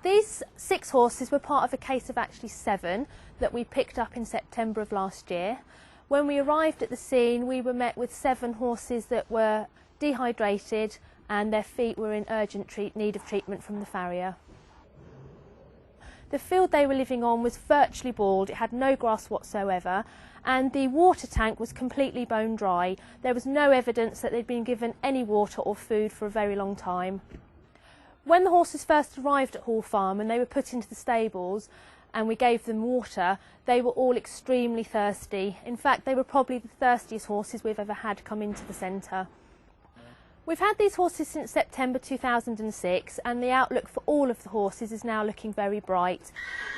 These 6 horses were part of a case of actually 7 that we picked up in September of last year. When we arrived at the scene, we were met with 7 horses that were dehydrated and their feet were in urgent need of treatment from the farrier. The field they were living on was virtually bald, it had no grass whatsoever, and the water tank was completely bone dry. There was no evidence that they'd been given any water or food for a very long time. When the horses first arrived at Hall Farm and they were put into the stables and we gave them water, they were all extremely thirsty. In fact, they were probably the thirstiest horses we've ever had come into the centre. We've had these horses since September 2006 and the outlook for all of the horses is now looking very bright.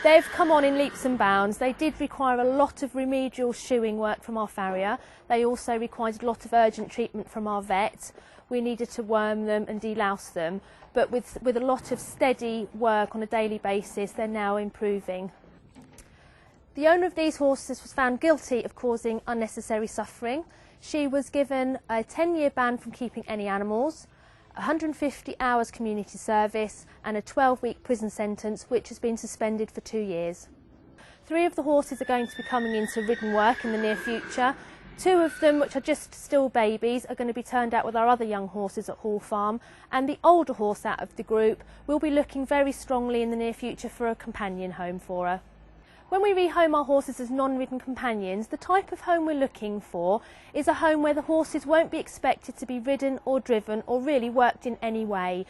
They've come on in leaps and bounds. They did require a lot of remedial shoeing work from our farrier. They also required a lot of urgent treatment from our vet. We needed to worm them and delouse them, but with a lot of steady work on a daily basis, they're now improving. The owner of these horses was found guilty of causing unnecessary suffering. She was given a 10-year ban from keeping any animals, 150 hours community service and a 12-week prison sentence which has been suspended for 2 years. 3 of the horses are going to be coming into ridden work in the near future. 2 of them, which are just still babies, are going to be turned out with our other young horses at Hall Farm, and the older horse out of the group will be looking very strongly in the near future for a companion home for her. When we rehome our horses as non-ridden companions, the type of home we're looking for is a home where the horses won't be expected to be ridden or driven or really worked in any way.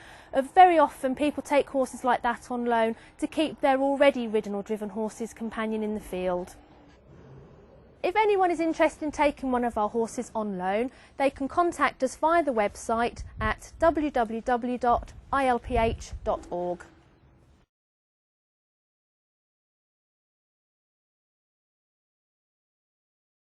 Very often people take horses like that on loan to keep their already ridden or driven horses companion in the field. If anyone is interested in taking one of our horses on loan, they can contact us via the website at www.ilph.org.